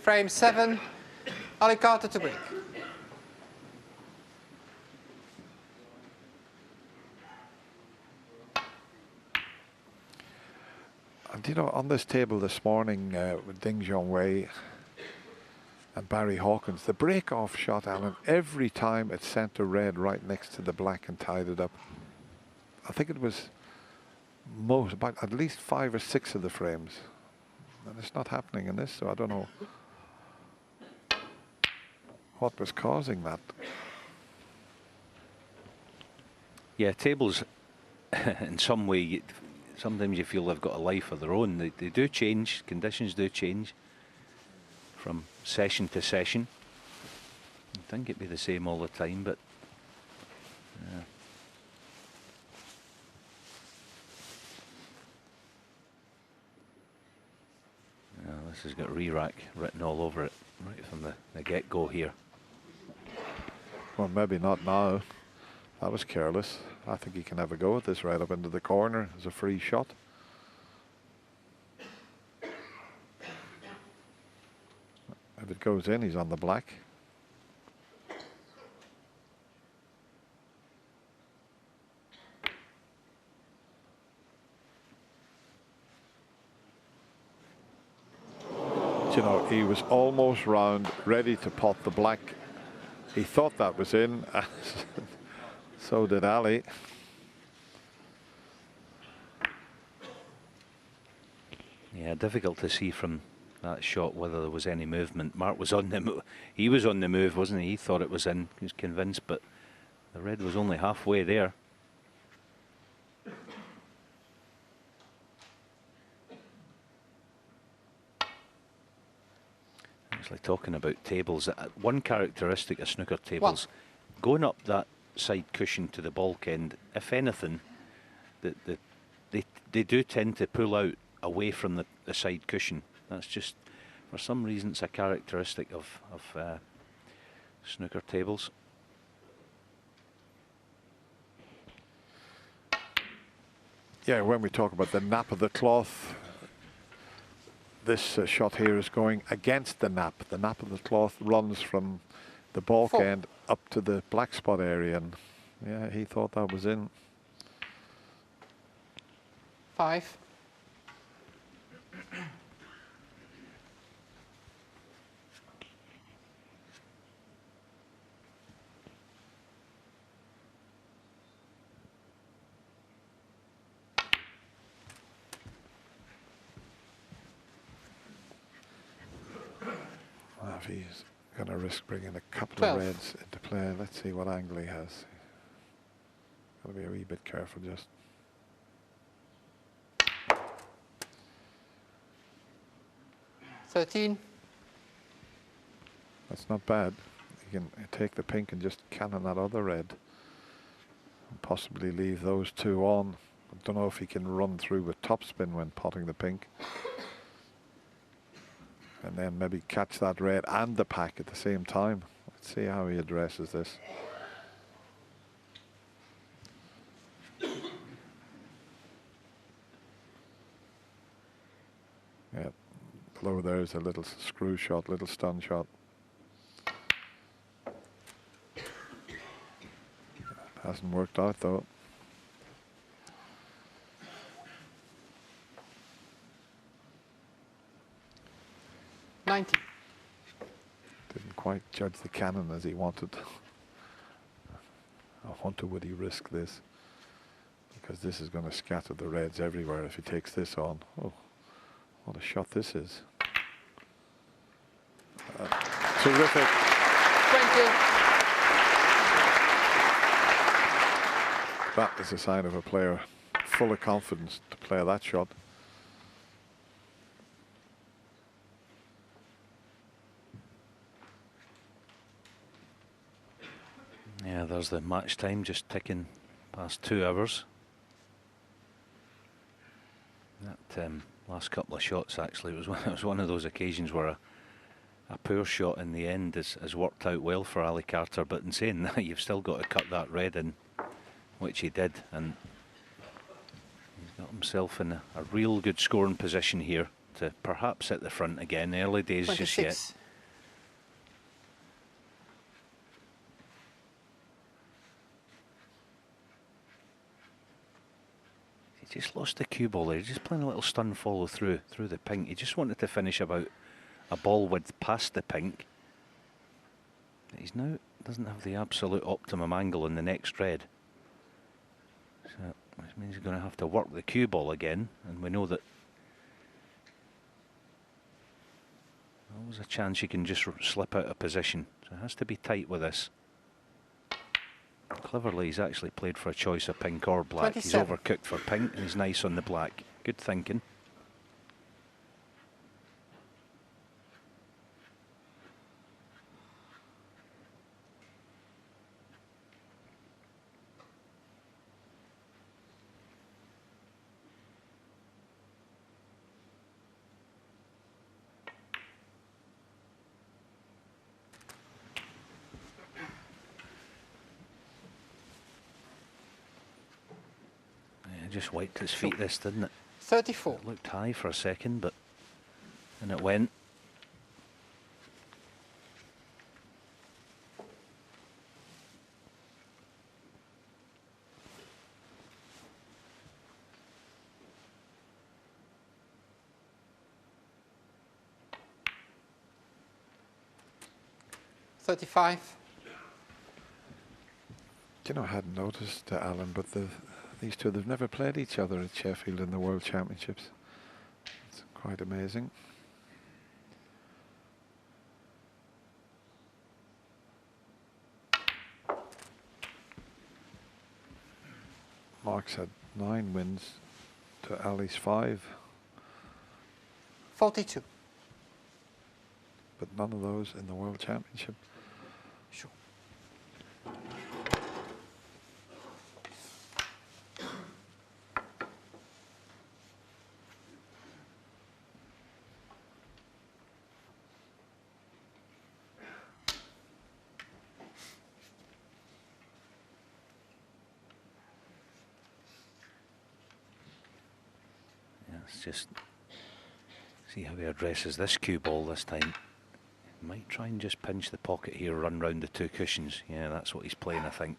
Frame 7, Ali Carter to break. And you know, on this table this morning with Ding Junhui and Barry Hawkins, the break-off shot, Alan, every time it sent a red right next to the black and tied it up. I think it was about at least 5 or 6 of the frames. And it's not happening in this, so I don't know what was causing that. Yeah, tables in some way, sometimes you feel they've got a life of their own. They do change, conditions do change from session to session. I think it'd be the same all the time, but this has got re-rack written all over it right from the get-go here. Well, maybe not now. That was careless. I think he can have a go at this right up into the corner as a free shot. If it goes in, he's on the black. You know, he was almost round, ready to pot the black. He thought that was in. So did Ali. Yeah, difficult to see from that shot whether there was any movement. Mark was on the move. He was on the move, wasn't he? He thought it was in. He was convinced, but the red was only halfway there. Actually, talking about tables, one characteristic of snooker tables, going up that side cushion to the bulk end, if anything, they do tend to pull out away from the side cushion. That's just, for some reason, it's a characteristic of snooker tables. Yeah, when we talk about the nap of the cloth, this shot here is going against the nap. The nap of the cloth runs from the bulk end up to the black spot area, and yeah, he thought that was in. 5. If he's going to risk bringing a couple 12. of reds into play, let's see what angle he has. Got to be a wee bit careful just. $13. That's not bad. You can take the pink and just cannon that other red. And possibly leave those two on. I don't know if he can run through with topspin when potting the pink. And then maybe catch that red and the pack at the same time. Let's see how he addresses this. Yeah, below there's a little screw shot, little stun shot. Hasn't worked out though. $90. Didn't quite judge the cannon as he wanted. I wonder would he risk this? Because this is going to scatter the reds everywhere if he takes this on. Oh, what a shot this is. Terrific. 20. That is a sign of a player full of confidence to play that shot. Yeah, there's the match time just ticking past 2 hours. That last couple of shots actually was one of those occasions where a poor shot in the end has worked out well for Ali Carter, but in saying that, you've still got to cut that red in, which he did, and he's got himself in a real good scoring position here. to perhaps at the front again. Early days just yet. 26. He just lost the cue ball there. He's just playing a little stun follow through the pink. He just wanted to finish about a ball width past the pink. He's now doesn't have the absolute optimum angle in the next red. So which means he's going to have to work the cue ball again, and we know that always a chance you can just slip out of position. So it has to be tight with this. Cleverly, he's actually played for a choice of pink or black. 27. He's overcooked for pink and he's nice on the black. Good thinking. Just wiped his feet, this, didn't it? 34. It looked high for a second, but and it went. $35. Do you know, I hadn't noticed, Alan, but these two, they've never played each other at Sheffield in the World Championships. It's quite amazing. Mark's had 9 wins to Ali's 5. 42. But none of those in the World Championship. Sure. Let's just see how he addresses this cue ball this time. Might try and just pinch the pocket here, run round the 2 cushions. Yeah, that's what he's playing, I think.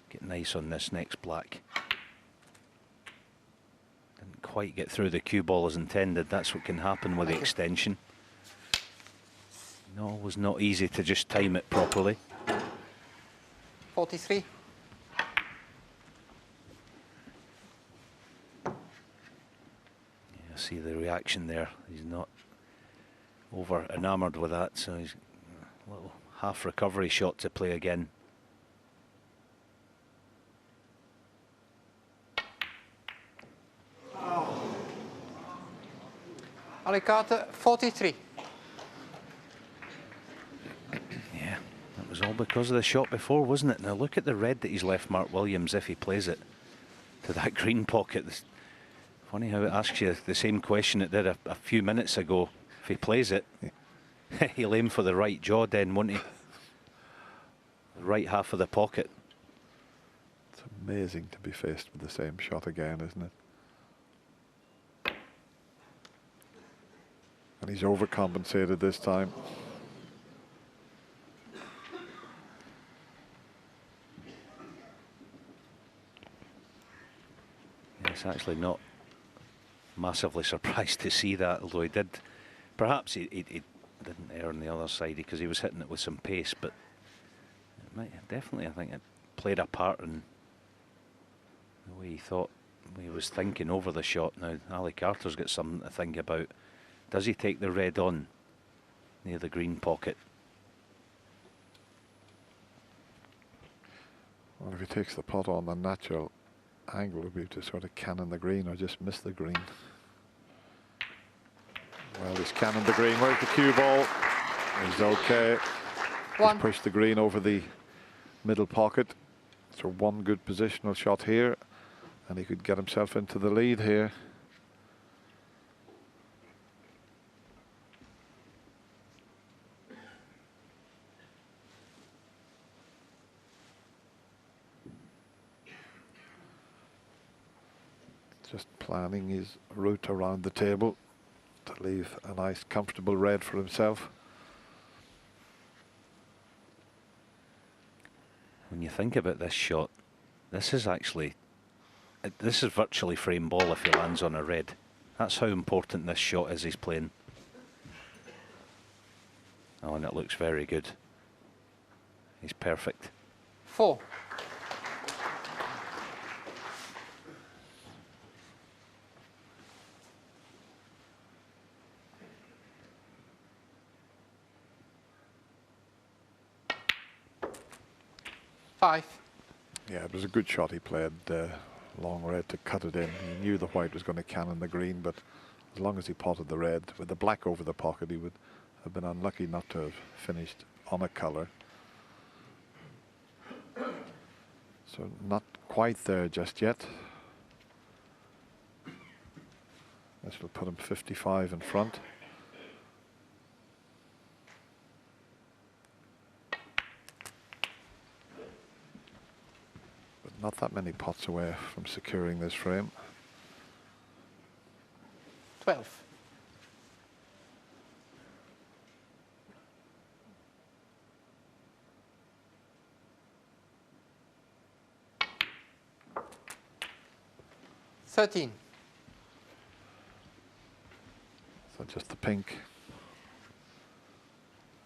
Get nice on this next black. Didn't quite get through the cue ball as intended. That's what can happen with the extension. No, it was not easy to just time it properly. 43. See the reaction there. He's not over enamoured with that, so he's a little half recovery shot to play again. Ali Carter, 43. Yeah, that was all because of the shot before, wasn't it? Now look at the red that he's left Mark Williams if he plays it to that green pocket. Funny how it asks you the same question it did a few minutes ago. If he plays it, he'll aim for the right jaw then, won't he? The right half of the pocket. It's amazing to be faced with the same shot again, isn't it? And he's overcompensated this time. It's actually not massively surprised to see that, although he did. Perhaps he didn't err on the other side because he was hitting it with some pace, but it might definitely, I think, it played a part in the way he thought, he was thinking over the shot. Now Ali Carter's got something to think about. Does he take the red on near the green pocket? Well, if he takes the pot on, the natural angle would be to sort of cannon the green or just miss the green. Well, he's cannoned the green. Where's the cue ball? He's okay. He's pushed the green over the middle pocket. So one good positional shot here, and he could get himself into the lead here. Just planning his route around the table. to leave a nice comfortable red for himself. When you think about this shot, this is virtually frame ball if he lands on a red. That's how important this shot is he's playing. Oh, and it looks very good. He's perfect. 4. Five. Yeah, it was a good shot he played, long red to cut it in. He knew the white was going to cannon the green, but as long as he potted the red, with the black over the pocket, he would have been unlucky not to have finished on a colour. So not quite there just yet. This will put him 55 in front. Not that many pots away from securing this frame. 12. $13. So just the pink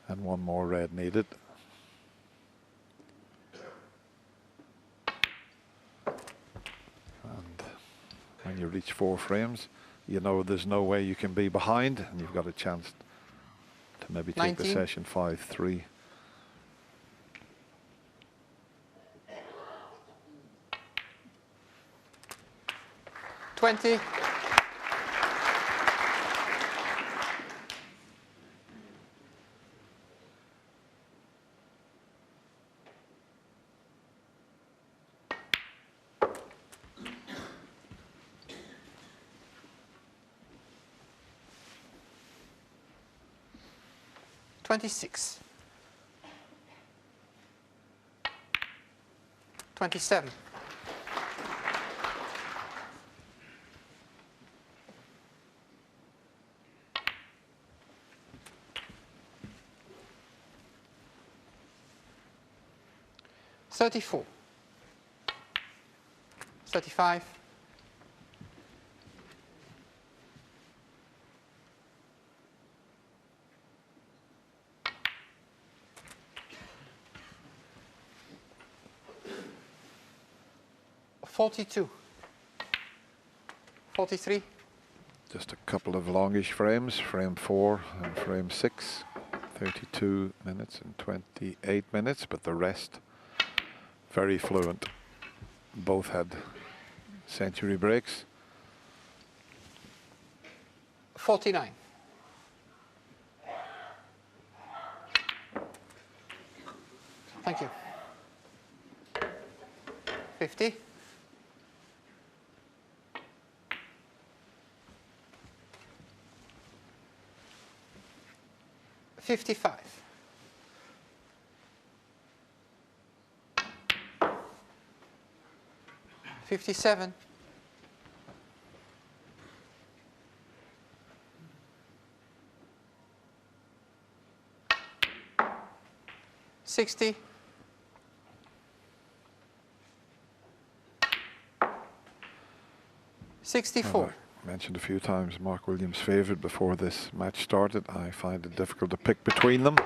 and one more red needed. When you reach 4 frames, you know there's no way you can be behind, and you've got a chance to maybe take 19. the session 5-3. $20. $26. 27. $34. 35. 42. 43. Just a couple of longish frames, frame 4 and frame 6. 32 minutes and 28 minutes, but the rest very fluent. Both had century breaks. 49. Thank you. 50. 55. 57. 60. 64. I mentioned a few times Mark Williams' favourite before this match started. I find it difficult to pick between them.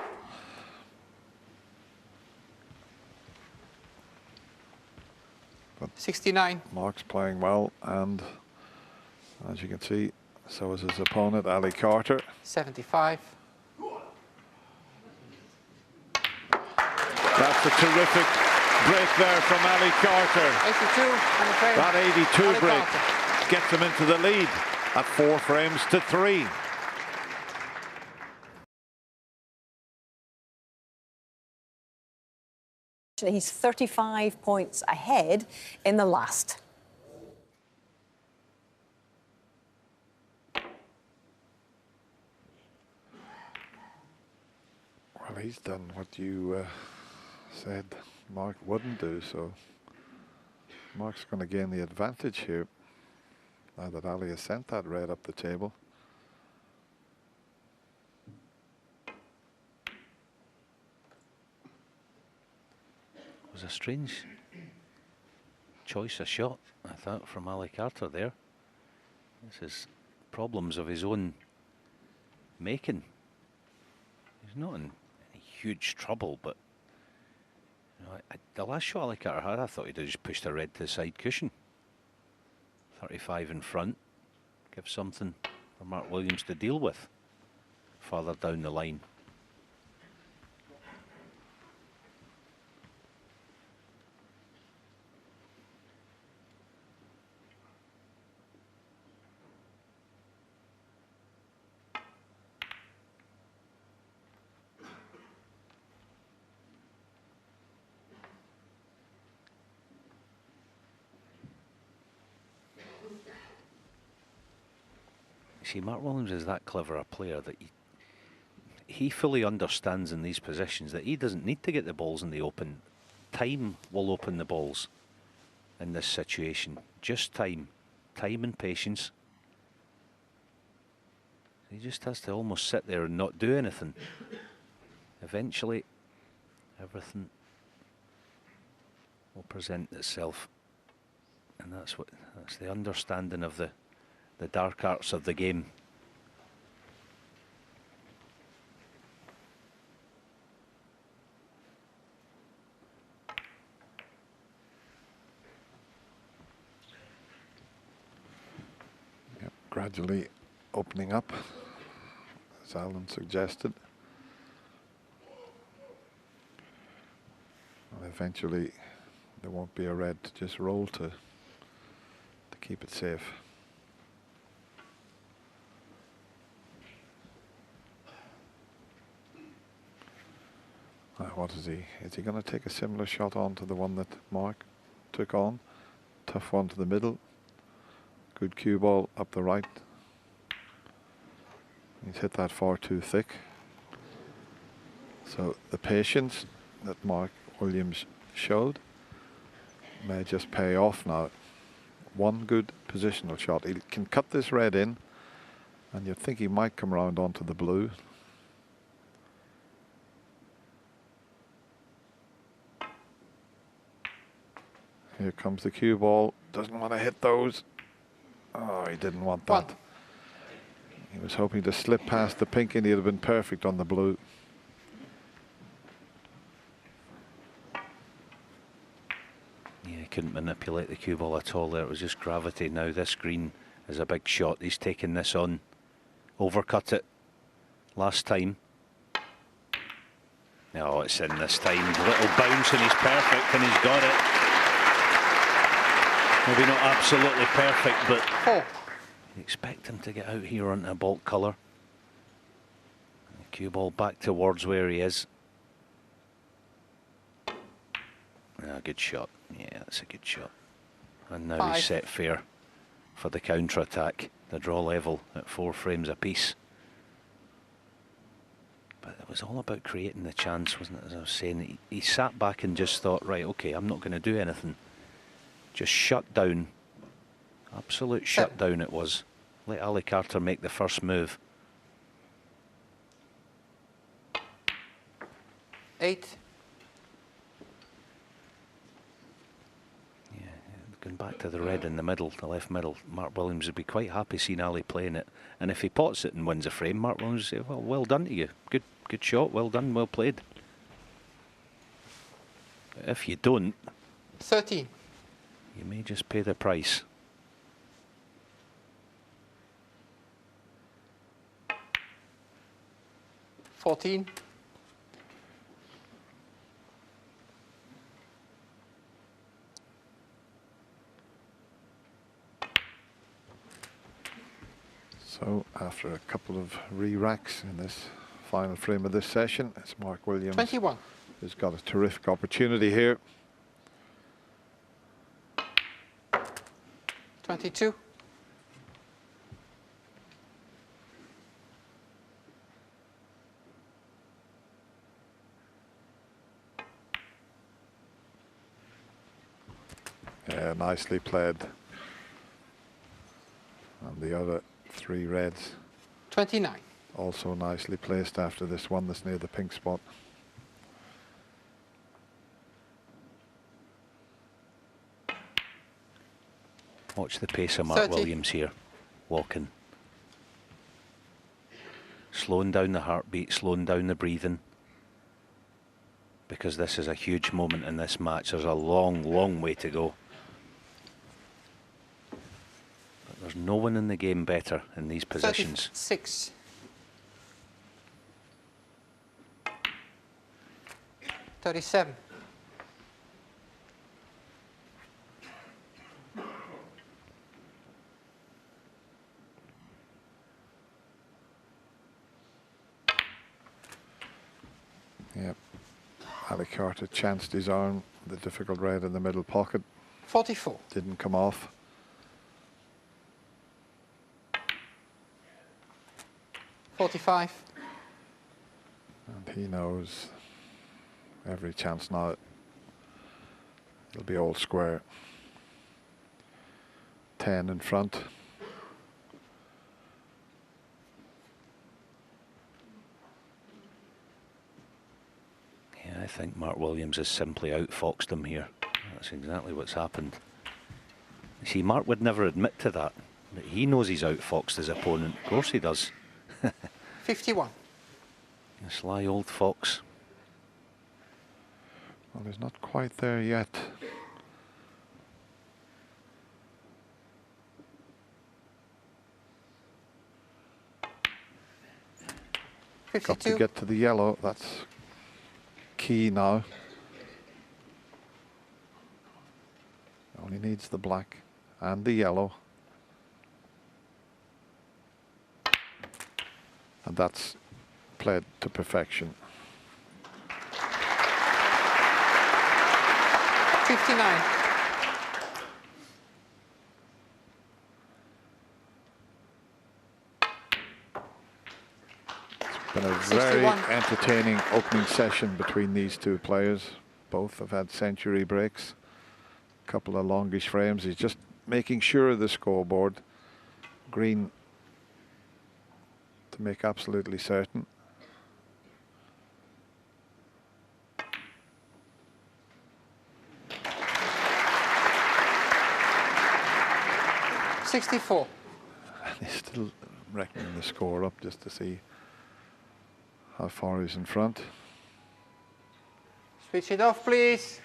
But 69. Mark's playing well, and as you can see, so is his opponent, Ali Carter. 75. That's a terrific break there from Ali Carter. 82. I'm afraid. That 82 Ali break Carter. gets him into the lead at 4 frames to 3. He's 35 points ahead in the last. Well, he's done what you said Mark wouldn't do, so Mark's going to gain the advantage here now that Ali has sent that red up the table. was a strange choice of shot, I thought, from Ali Carter there. This is problems of his own making. He's not in any huge trouble, but you know, the last shot Ali Carter had, I thought he'd have just pushed a red to the side cushion. 35 in front, give something for Mark Williams to deal with further down the line. See, Mark Williams is that clever a player that he fully understands in these positions that he doesn't need to get the balls in the open. Time will open the balls in this situation. Just time. Time and patience. He just has to almost sit there and not do anything. Eventually, everything will present itself. And that's the understanding of the dark arts of the game. Yep, gradually opening up, as Alan suggested. And eventually there won't be a red to just roll to keep it safe. What is he? Is he going to take a similar shot on to the one that Mark took on? Tough one to the middle. Good cue ball up the right. He's hit that far too thick. So the patience that Mark Williams showed may just pay off now. One good positional shot. He can cut this red in, and you'd think he might come around onto the blue. Here comes the cue ball. Doesn't want to hit those. Oh, he didn't want that. He was hoping to slip past the pink and he'd have been perfect on the blue. Yeah, he couldn't manipulate the cue ball at all there. It was just gravity. Now this green is a big shot. He's taken this on. Overcut it last time. Oh, it's in this time. Little bounce and he's perfect, and he's got it. Maybe not absolutely perfect, but you expect him to get out here onto a baulk colour. Cue ball back towards where he is. Good shot. Yeah, that's a good shot. And now he's set fair for the counter-attack. The draw level at 4 frames apiece. But it was all about creating the chance, wasn't it? As I was saying, he sat back and just thought, right, okay, I'm not going to do anything. Just shut down. Absolute shutdown it was. Let Ali Carter make the first move. 8. Yeah, going back to the red in the middle, the left middle, Mark Williams would be quite happy seeing Ali playing it. And if he pots it and wins a frame, Mark Williams would say, well done to you. Good shot, well done, well played. But if you don't, 13. you may just pay the price. $14. So after a couple of re-racks in this final frame of this session, it's Mark Williams 21. who's got a terrific opportunity here. 22. Yeah, nicely played. And the other 3 reds 29. also nicely placed after this one that's near the pink spot. Watch the pace of Mark 30. Williams here, walking. Slowing down the heartbeat, slowing down the breathing. Because this is a huge moment in this match. There's a long, long way to go. But there's no one in the game better in these positions. 36. 37. Yep. Ali Carter chanced his arm, the difficult red in the middle pocket. 44. Didn't come off. $45. And he knows every chance now it'll be all square. 10 in front. Yeah, I think Mark Williams has simply outfoxed him here. That's exactly what's happened. You see, Mark would never admit to that. But he knows he's outfoxed his opponent. Of course he does. 51. A sly old fox. Well, he's not quite there yet. Got to 52. get to the yellow. That's key now. Only needs the black and the yellow. And that's played to perfection. 59. It's been a very 61. entertaining opening session between these two players. Both have had century breaks. A couple of longish frames. He's just making sure of the scoreboard. Green to make absolutely certain. $64. He's still reckoning the score up just to see how far he's in front. Switch it off, please.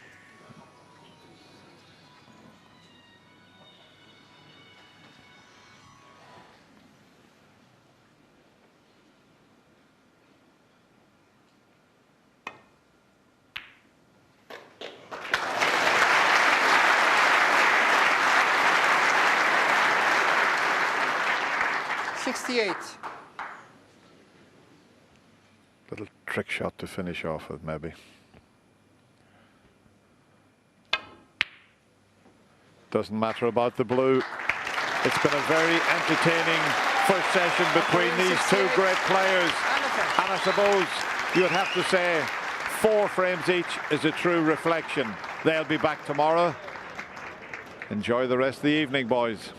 $68. Little trick shot to finish off with, maybe. Doesn't matter about the blue. It's been a very entertaining first session between these two great players. And I suppose you'd have to say 4 frames each is a true reflection. They'll be back tomorrow. Enjoy the rest of the evening, boys.